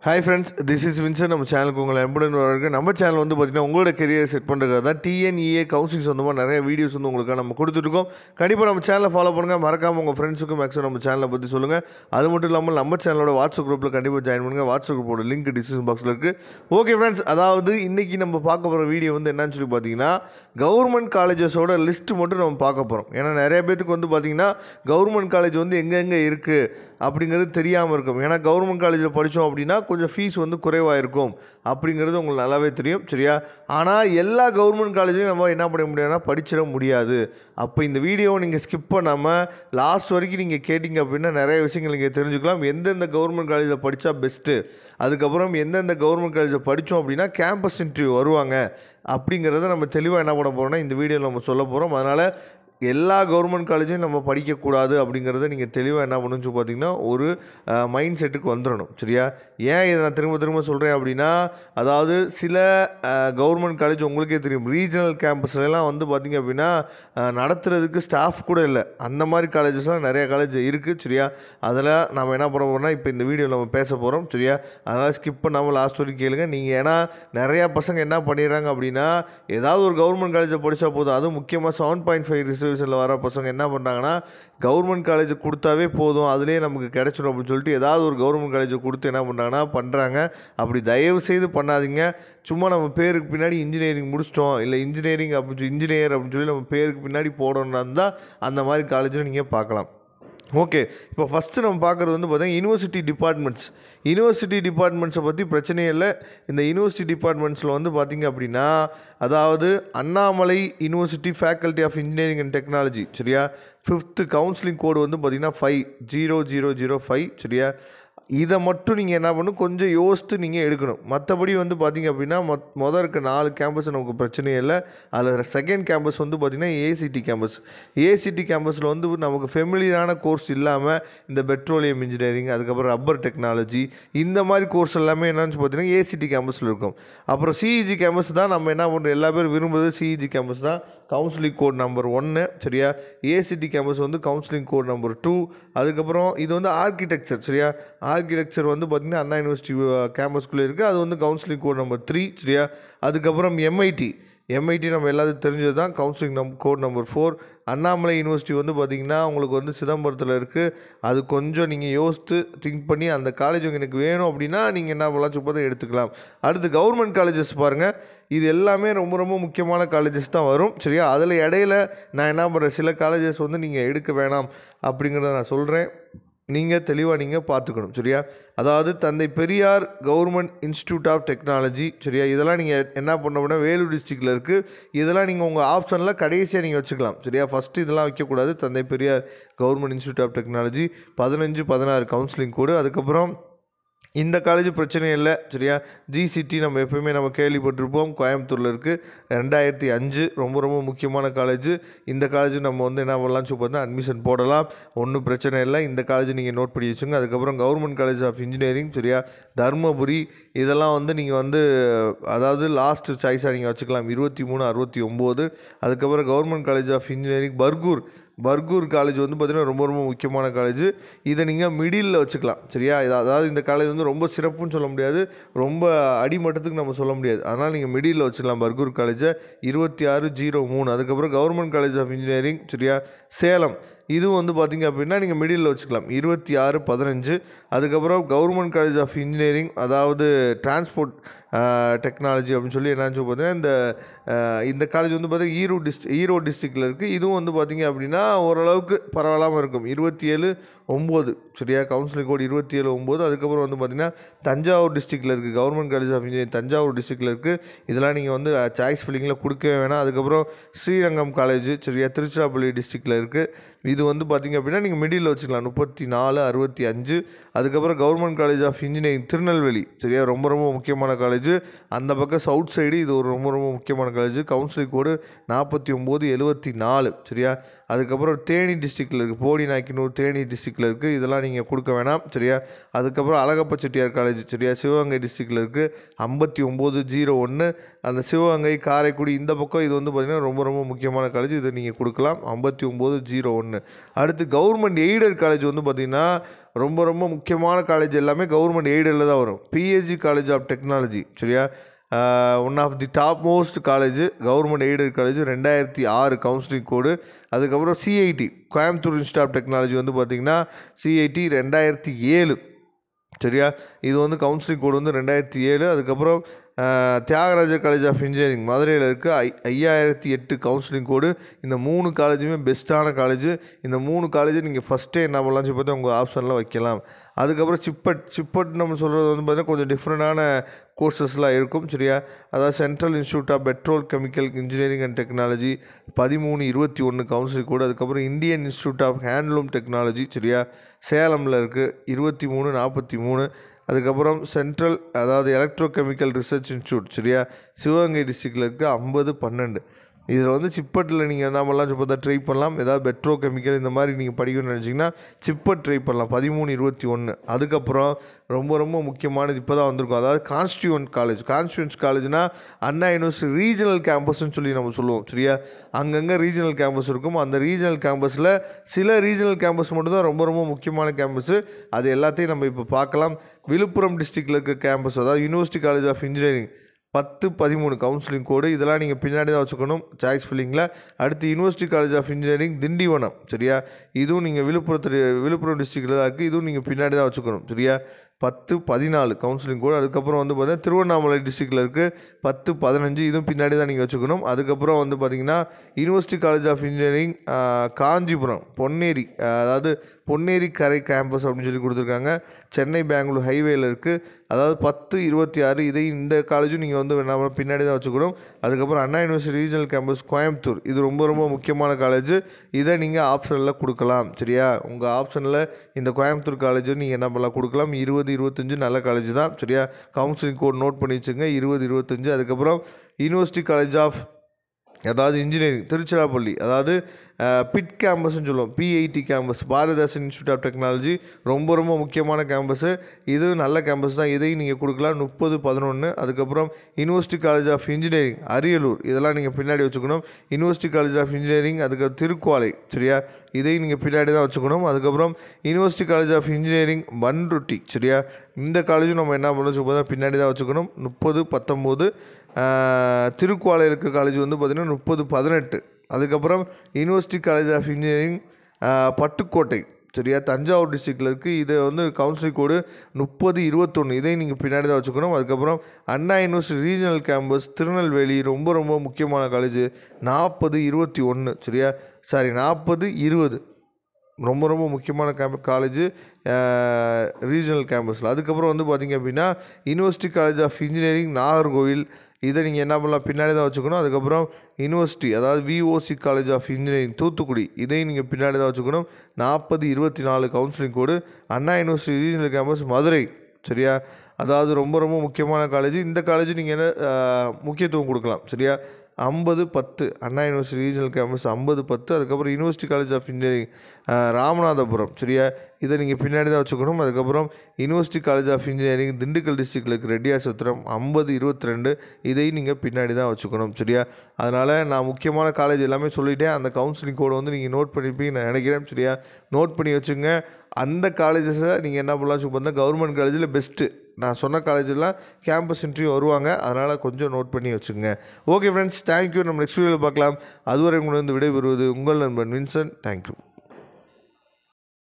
Hi friends, this is Vincent. நம்ம சேனலுக்கு உங்களை அன்புடன் வரவேற்கிறேன். நம்ம சேனல் வந்து பார்த்தீங்கன்னா உங்களோட கெரியர் செட் பண்ணுறதுக்காக தான் TNEA கவுன்சிலிங் சொந்தமாக நிறைய வீடியோஸ் வந்து உங்களுக்கு நம்ம கொடுத்துட்ருக்கோம். கண்டிப்பாக நம்ம சேனலை ஃபாலோ பண்ணுங்கள். மறக்காமல் உங்கள் ஃப்ரெண்ட்ஸுக்கும் மேக்ஸிமம் நம்ம சேனலை பற்றி சொல்லுங்கள். அது மட்டும் இல்லாமல் நம்ம சேனலோட வாட்ஸ்அப் குரூப்பில் கண்டிப்பாக ஜாயின் பண்ணுங்கள். வாட்ஸ்அப் குரூப்போட லிங்க் டிஸ்கிரிப்ஷன் பாக்ஸில் இருக்குது. ஓகே ஃப்ரெண்ட்ஸ், அதாவது இன்றைக்கி நம்ம பார்க்க போகிற வீடியோ வந்து என்னன்னு சொல்லி பார்த்தீங்கன்னா கவர்மெண்ட் காலேஜஸோட லிஸ்ட்டு மட்டும் நம்ம பார்க்க போகிறோம். ஏன்னா நிறைய பேத்துக்கு வந்து பார்த்திங்கன்னா கவர்மெண்ட் காலேஜ் வந்து எங்கெங்கே இருக்குது அப்படிங்கிறது தெரியாமல் இருக்கும். ஏன்னா கவர்மெண்ட் காலேஜில் படித்தோம் அப்படின்னா கொஞ்சம் ஃபீஸ் வந்து குறைவாக இருக்கும் அப்படிங்கிறது உங்களுக்கு நல்லாவே தெரியும், சரியா? ஆனால் எல்லா கவர்மெண்ட் காலேஜையும் நம்ம என்ன பண்ண முடியாதுன்னா படிச்சிட முடியாது. அப்போ இந்த வீடியோவை நீங்கள் ஸ்கிப் பண்ணாமல் லாஸ்ட் வரைக்கும் நீங்கள் கேட்டிங்க அப்படின்னா நிறைய விஷயங்கள் நீங்கள் தெரிஞ்சுக்கலாம். எந்தெந்த கவர்மெண்ட் காலேஜில் படித்தா பெஸ்ட்டு, அதுக்கப்புறம் எந்தெந்த கவர்மெண்ட் காலேஜில் படித்தோம் அப்படின்னா கேம்பஸ் இன்டர்வியூ வருவாங்க அப்படிங்கிறத நம்ம தெளிவாக என்ன பண்ண போகிறோம்னா இந்த வீடியோவில் நம்ம சொல்ல போகிறோம். அதனால் எல்லா கவர்மெண்ட் காலேஜையும் நம்ம படிக்கக்கூடாது அப்படிங்கிறத நீங்கள் தெளிவாக என்ன பண்ணணும்னு பார்த்தீங்கன்னா ஒரு மைண்ட் செட்டுக்கு வந்துடணும், சரியா? ஏன் இதை நான் திரும்ப திரும்ப சொல்கிறேன் அப்படின்னா, அதாவது சில கவர்மெண்ட் காலேஜ் உங்களுக்கே தெரியும், ரீஜனல் கேம்பஸ்லாம் வந்து பார்த்திங்க அப்படின்னா நடத்துகிறதுக்கு ஸ்டாஃப் கூட இல்லை. அந்த மாதிரி காலேஜஸ்லாம் நிறைய காலேஜ் இருக்குது, சரியா? அதில் நம்ம என்ன பண்ண போகிறோம்னா இப்போ இந்த வீடியோவில் நம்ம பேச போகிறோம், சரியா? அதனால் ஸ்கிப் பண்ணாமல் லாஸ்ட் வரைக்கும் கேளுங்க. நீங்கள் ஏன்னா நிறையா பசங்க என்ன பண்ணிடுறாங்க அப்படின்னா ஏதாவது ஒரு கவர்மெண்ட் காலேஜை படித்தா போதும், அதுவும் முக்கியமாக 7.5 ரிசர்வேஷனில் வர பசங்க என்ன பண்ணுறாங்கன்னா கவர்மெண்ட் காலேஜ் கொடுத்தாவே போதும், அதுலேயே நமக்கு கிடைச்சிடும் அப்படின்னு சொல்லிட்டு ஏதாவது ஒரு கவர்மெண்ட் காலேஜை கொடுத்து என்ன பண்ணுறாங்க. அப்படி தயவு செய்து பண்ணாதீங்க. சும்மா நம்ம பேருக்கு பின்னாடி இன்ஜினியரிங் முடிச்சிட்டோம், இல்லை இன்ஜினியரிங் இன்ஜினியர் அப்படின்னு சொல்லி நம்ம பேருக்கு பின்னாடி போடணும்னா தான் அந்த மாதிரி காலேஜில் நீங்கள் பார்க்கலாம். ஓகே, இப்போ ஃபஸ்ட்டு நம்ம பார்க்குறது வந்து பார்த்தீங்கன்னா யூனிவர்சிட்டி டிபார்ட்மெண்ட்ஸை பற்றி பிரச்சனையே இல்லை. இந்த யூனிவர்சிட்டி டிபார்ட்மெண்ட்ஸில் வந்து பார்த்திங்க அப்படின்னா அதாவது Annamalai university faculty of engineering and technology, சரியா? 5th கவுன்சிலிங் கோடு வந்து பார்த்திங்கன்னா 50005, சரியா? இதை மட்டும் நீங்கள் என்ன பண்ணணும், கொஞ்சம் யோசித்து நீங்கள் எடுக்கணும். மற்றபடி வந்து பார்த்திங்க அப்படின்னா மொதல் இருக்க 4 கேம்பஸ் நமக்கு பிரச்சனையே இல்லை. அதில் செகண்ட் கேம்பஸ் வந்து பார்த்திங்கன்னா ஏசிடி கேம்பஸில் வந்து நமக்கு ஃபெமிலியரான கோர்ஸ் இல்லாமல் இந்த பெட்ரோலியம் இன்ஜினியரிங், அதுக்கப்புறம் ரப்பர் டெக்னாலஜி, இந்த மாதிரி கோர்ஸ் எல்லாமே என்னன்னு பார்த்தீங்கன்னா ஏசிடி கேம்பஸில் இருக்கும். அப்புறம் சிஇஜி கேம்பஸ் தான் நம்ம என்ன பண்ணுறோம், எல்லா பேரும் விரும்புவது சிஇஜி கேம்பஸ் தான். கவுன்சிலிங் கோட் நம்பர் 1, சரியா? ஏசிடி கேம்பஸ் வந்து கவுன்சிலிங் கோட் நம்பர் 2. அதுக்கப்புறம் இது வந்து ஆர்கிடெக்சர், சரியா? ஆர்கிடெக்சர் வந்து பார்த்திங்கன்னா அண்ணா யூனிவர்சிட்டி கேம்பஸ்குள்ளே இருக்குது, அது வந்து கவுன்சிலிங் கோட் நம்பர் 3, சரியா? அதுக்கப்புறம் எம்ஐடி நம்ம எல்லாத்துக்கும் தெரிஞ்சது தான், counselling code number 4. Annamalai university வந்து பார்த்திங்கன்னா உங்களுக்கு வந்து சிதம்பரத்தில் இருக்குது. அது கொஞ்சம் நீங்கள் யோசித்து திங்க் பண்ணி அந்த காலேஜ் எனக்கு வேணும் அப்படின்னா நீங்கள் என்ன பண்ணலாம், சும்மா எடுத்துக்கலாம். அடுத்து கவர்மெண்ட் காலேஜஸ் பாருங்கள், இது எல்லாமே ரொம்ப ரொம்ப முக்கியமான காலேஜஸ் தான் வரும், சரியா? அதில் இடையில நான் என்ன பண்ணுறேன், சில காலேஜஸ் வந்து நீங்கள் எடுக்க வேணாம் அப்படிங்கிறத நான் சொல்கிறேன். நீங்கள் தெளிவாக பார்த்துக்கணும், சரியா? அதாவது Thanthai Periyar government institute of technology, சரியா? இதெல்லாம் நீங்கள் என்ன பண்ண வேலூர் டிஸ்ட்ரிக்டில் இருக்குது. இதெல்லாம் நீங்கள் உங்கள் ஆப்ஷனில் கடைசியாக நீங்கள் வச்சுக்கலாம், சரியா? ஃபஸ்ட்டு இதெல்லாம் வைக்கக்கூடாது. Thanthai Periyar government institute of technology 15-16 counselling code. அதுக்கப்புறம் இந்த காலேஜ் பிரச்சனை இல்லை, சரியா? ஜிசிடி நம்ம எப்போயுமே நம்ம கேள்விப்பட்டிருப்போம், கோயம்புத்தூரில் இருக்குது, 2005, ரொம்ப ரொம்ப முக்கியமான காலேஜ். இந்த காலேஜ் நம்ம வந்து என்ன பண்ணலாம், பார்த்தா அட்மிஷன் போடலாம், ஒன்றும் பிரச்சனை இல்லை. இந்த காலேஜ் நீங்கள் நோட் பண்ணி வச்சுங்க. அதுக்கப்புறம் கவர்மெண்ட் காலேஜ் ஆஃப் இன்ஜினியரிங், சரியா? தர்மபுரி, இதெல்லாம் வந்து நீங்கள் வந்து அதாவது லாஸ்ட் சாய்ஸாக நீங்கள் வச்சுக்கலாம், 2369. அதுக்கப்புறம் government college of engineering Bargur college வந்து பார்த்திங்கன்னா ரொம்ப ரொம்ப முக்கியமான காலேஜ். இதை நீங்கள் மிடில் வச்சுக்கலாம், சரியா? அதாவது இந்த காலேஜ் வந்து ரொம்ப சிறப்புன்னு சொல்ல முடியாது, ரொம்ப அடிமட்டத்துக்கு நம்ம சொல்ல முடியாது. அதனால் நீங்கள் மிடில் வச்சுக்கலாம் பர்கூர் காலேஜை, 2603. அதுக்கப்புறம் கவர்மெண்ட் காலேஜ் ஆஃப் இன்ஜினியரிங், சரியா? சேலம், இதுவும் வந்து பார்த்திங்க அப்படின்னா நீங்கள் மிடில் வச்சுக்கலாம், 2615. அதுக்கப்புறம் கவர்மெண்ட் காலேஜ் ஆஃப் இன்ஜினியரிங், அதாவது டிரான்ஸ்போர்ட் டெக்னாலஜி அப்படின்னு சொல்லி என்னன்னு பார்த்தீங்கன்னா இந்த காலேஜ் வந்து பார்த்திங்கன்னா ஈரோடு டிஸ்ட்ரிக்டில் இருக்குது. இதுவும் வந்து பார்த்திங்க அப்படின்னா ஓரளவுக்கு பரவாயில்லாமல் இருக்கும், 27-9, சரியா? Counselling code 27-9. அதுக்கப்புறம் வந்து பார்த்திங்கன்னா தஞ்சாவூர் டிஸ்ட்ரிக்டில் இருக்குது, government college of engineering Thanjavur டிஸ்ட்ரிக்டில் இருக்குது. இதெல்லாம் நீங்கள் வந்து சாய்ஸ் ஃபில்லிங்கில் கொடுக்கவே வேணாம். அதுக்கப்புறம் ஸ்ரீரங்கம் காலேஜ், சரியா? திருச்சிராப்பள்ளி டிஸ்ட்ரிக்டில் இருக்குது. இது வந்து பார்த்திங்க அப்படின்னா நீங்கள் மிடில் வச்சுக்கலாம், 34-65. அதுக்கப்புறம் government college of engineering Tirunelveli, சரியா? ரொம்ப ரொம்ப முக்கியமான காலேஜ். அந்த பக்கம் சவுத் சைடு இது ஒரு ரொம்ப ரொம்ப முக்கியமான காலேஜ், கவுன்சிலிங் கோடு 4974, சரியா? அதுக்கப்புறம் தேனி டிஸ்ட்ரிக்டில் இருக்குது, போடி நாய்க்கினூர் தேனி டிஸ்ட்ரிக்டில் இருக்குது. இதெல்லாம் நீங்கள் கொடுக்க வேணாம், சரியா? அதுக்கப்புறம் அழகப்ப செட்டியார் காலேஜ், சரியா? சிவகங்கை டிஸ்ட்ரிக்டில் இருக்குது, 5901. அந்த சிவகங்கை காரைக்குடி இந்த பக்கம் இது வந்து பார்த்திங்கன்னா ரொம்ப ரொம்ப முக்கியமான காலேஜ், இதை நீங்கள் கொடுக்கலாம், 5901. 1. அடுத்து கவர்மெண்ட் எய்டட் காலேஜ் வந்து பார்த்திங்கன்னா ரொம்ப ரொம்ப முக்கியமான காலேஜ் எல்லாமே கவர்மெண்ட் எய்டடில் தான் வரும். பிஹெச்டி காலேஜ் ஆஃப் டெக்னாலஜி சரியா, one of the top most college government aided college 2006 counselling code. அதுக்கப்புறம் CIT Coimbatore Institute of Technology வந்து பார்த்திங்கன்னா சிஐடி 2007 சரியா, இது வந்து கவுன்சிலிங் கோடு வந்து 2007. அதுக்கப்புறம் தியாகராஜர் காலேஜ் ஆஃப் இன்ஜினியரிங் மதுரையில் இருக்குது 5008 கவுன்சிலிங் கோடு. இந்த 3 காலேஜுமே பெஸ்ட்டான காலேஜ். இந்த 3 காலேஜ் நீங்கள் ஃபஸ்ட்டே என்ன பண்ணலாம் சொல்லி பார்த்தா உங்கள் ஆப்ஷனில் வைக்கலாம். அதுக்கப்புறம் சிப்பட் நம்ம சொல்கிறது வந்து பார்த்தீங்கன்னா கொஞ்சம் டிஃப்ரெண்டான கோர்சஸ்லாம் இருக்கும் சரியா. அதாவது Central Institute of Petrol Chemical Engineering and Technology 1321 counselling code. அதுக்கப்புறம் Indian Institute of Handloom Technology சரியா, சேலமில் இருக்குது 2343. அதுக்கப்புறம் சென்ட்ரல் அதாவது எலக்ட்ரோ கெமிக்கல் ரிசர்ச் இன்ஸ்டியூட் சரியா, சிவகங்கை டிஸ்ட்ரிக்டில் இருக்குது 5012. இதில் வந்து சிப்பட்டில் நீங்கள் நம்மளாம் இப்போ தான் ட்ரை பண்ணலாம். ஏதாவது பெட்ரோ கெமிக்கல் இந்த மாதிரி நீங்கள் படிக்கணும்னு நினச்சிங்கன்னா சிப்பட் ட்ரை பண்ணலாம் 1321. அதுக்கப்புறம் ரொம்ப ரொம்ப முக்கியமானது இப்போ தான் வந்திருக்கும், அதாவது கான்ஸ்டியூன்ஸ் காலேஜ்னால் அண்ணா யூனிவர்சிட்டி ரீஜனல் கேம்பஸ்ன்னு சொல்லி நம்ம சொல்லுவோம் சரியா. அங்கங்கே ரீஜனல் கேம்பஸ் இருக்கும். அந்த ரீஜனல் கேம்பஸில் சில ரீஜனல் கேம்பஸ் மட்டும்தான் ரொம்ப ரொம்ப முக்கியமான கேம்பஸ்ஸு. அது எல்லாத்தையும் நம்ம இப்போ பார்க்கலாம். விழுப்புரம் டிஸ்ட்ரிக்டில் இருக்க கேம்பஸ் அதாவது university college of engineering 1013 counselling code. இதெல்லாம் நீங்கள் பின்னாடி தான் வச்சுக்கணும் சாய்ஸ் ஃபில்லிங்கில். அடுத்து university college of engineering Tindivanam சரியா, இதுவும் நீங்கள் விழுப்புரம் டிஸ்ட்ரிக்டில் தான் இருக்குது. இதுவும் நீங்கள் பின்னாடி தான் வச்சுக்கணும் சரியா. 1014 கவுன்சிலிங் கோடு. அதுக்கப்புறம் வந்து பார்த்தீங்கன்னா திருவண்ணாமலை டிஸ்ட்ரிக்டில் இருக்குது 1015, இதுவும் பின்னாடி தான் நீங்கள் வச்சுக்கணும். அதுக்கப்புறம் வந்து பார்த்திங்கன்னா university college of engineering Kanchipuram Ponneri, அதாவது பொன்னேரி கரை கேம்பஸ் அப்படின்னு சொல்லி கொடுத்துருக்காங்க. சென்னை பெங்களூர் ஹைவேயில் இருக்குது. அதாவது 1026, இதை இந்த காலேஜும் நீங்கள் வந்து நம்ம பின்னாடி தான் வச்சுக்கணும். அதுக்கப்புறம் அண்ணா யூனிவர்சிட்டி ரீஜனல் கேம்பஸ் கோயம்புத்தூர், இது ரொம்ப ரொம்ப முக்கியமான காலேஜ். இதை நீங்கள் ஆப்ஷனில் கொடுக்கலாம் சரியா. உங்கள் ஆப்ஷனில் இந்த கோயம்புத்தூர் காலேஜ் நீங்கள் என்ன பண்ணலாம் கொடுக்கலாம். 2025 நல்ல காலேஜ் தான் சரியா. கவுன்சிலிங் கோட் நோட் பண்ணி வச்சுங்க 2025. அதுக்கப்புறம் யூனிவர்சிட்டி காலேஜ் ஆஃப் அதாவது இன்ஜினியரிங் திருச்சிராப்பள்ளி, அதாவது பிட் கேம்பஸ்ன்னு சொல்லுவோம், BIT campus Bharathidasan institute of technology ரொம்ப ரொம்ப முக்கியமான கேம்பஸ்ஸு. இது நல்ல கேம்பஸ் தான், இதையும் நீங்கள் கொடுக்கலாம் 3011. அதுக்கப்புறம் university college of engineering Ariyalur, இதெல்லாம் நீங்கள் பின்னாடி வச்சுக்கணும். யூனிவர்சிட்டி காலேஜ் ஆஃப் இன்ஜினியரிங் அதுக்கு திருக்குவாலை சரியா, இதையும் நீங்கள் பின்னாடி தான் வச்சுக்கணும். அதுக்கப்புறம் university college of engineering Panruti சரியா, இந்த காலேஜும் நம்ம என்ன பண்ணணும் பின்னாடி தான் வச்சுக்கணும் 3019. திருக்குவாலையில் இருக்க காலேஜ் வந்து பார்த்திங்கன்னா 3018. அதுக்கப்புறம் university college of engineering Pattukkottai சரியா, தஞ்சாவூர் டிஸ்ட்ரிக்டில் இருக்குது. இதை வந்து கவுன்சிலிங் கோடு 3021, இதையும் நீங்கள் பின்னாடி தான் வச்சுக்கணும். அதுக்கப்புறம் அண்ணா யூனிவர்சிட்டி ரீஜனல் கேம்பஸ் திருநெல்வேலி ரொம்ப ரொம்ப முக்கியமான காலேஜ் 4021 சரியா, 4020 ரொம்ப ரொம்ப முக்கியமான காலேஜ் ரீஜனல் கேம்பஸில். அதுக்கப்புறம் வந்து பார்த்திங்க அப்படின்னா university college of engineering Nagercoil, இதை நீங்கள் என்ன பண்ணலாம் பின்னாடி தான் வச்சுக்கணும். அதுக்கப்புறம் யூனிவர்சிட்டி அதாவது VOC college of engineering Thoothukudi, இதையும் நீங்கள் பின்னாடி தான் வச்சுக்கணும் 4024 counselling code. Anna university regional campus Madurai சரியா, அதாவது ரொம்ப ரொம்ப முக்கியமான காலேஜ். இந்த காலேஜ் நீங்கள் என்ன முக்கியத்துவம் கொடுக்கலாம் சரியா. 5010 அண்ணா யூனிவர்சிட்டி ரீஜனல் கேம்பஸ் 5010. அதுக்கப்புறம் university college of engineering Ramanathapuram சரியா, இதை நீங்கள் பின்னாடி தான் வச்சுக்கணும். அதுக்கப்புறம் university college of engineering Dindigul டிஸ்ட்ரிக்டில் இருக்க ரெட்டியார்சத்திரம் 5022, இதையும் நீங்கள் பின்னாடி தான் வச்சுக்கணும் சரியா. அதனால் நான் முக்கியமான காலேஜ் எல்லாமே சொல்லிட்டேன். அந்த கவுன்சிலிங் கோடை வந்து நீங்கள் நோட் பண்ணியிருப்பீங்க நான் நினைக்கிறேன் சரியா. நோட் பண்ணி வச்சுங்க. அந்த காலேஜஸை நீங்கள் என்ன பண்ணலாம் பார்த்தா கவர்மெண்ட் காலேஜில் பெஸ்ட்டு நான் சொன்ன காலேஜெல்லாம் கேம்பஸ் இன்டர்வியூ வருவாங்க. அதனால் கொஞ்சம் நோட் பண்ணி வச்சுங்க. Okay friends, thank you. நம்ம நெக்ஸ்ட் வீடியோவில் பார்க்கலாம். அதுவரை உங்களை வந்து விடைபெறுவது உங்கள் நண்பன் வின்சன். தேங்க்யூ.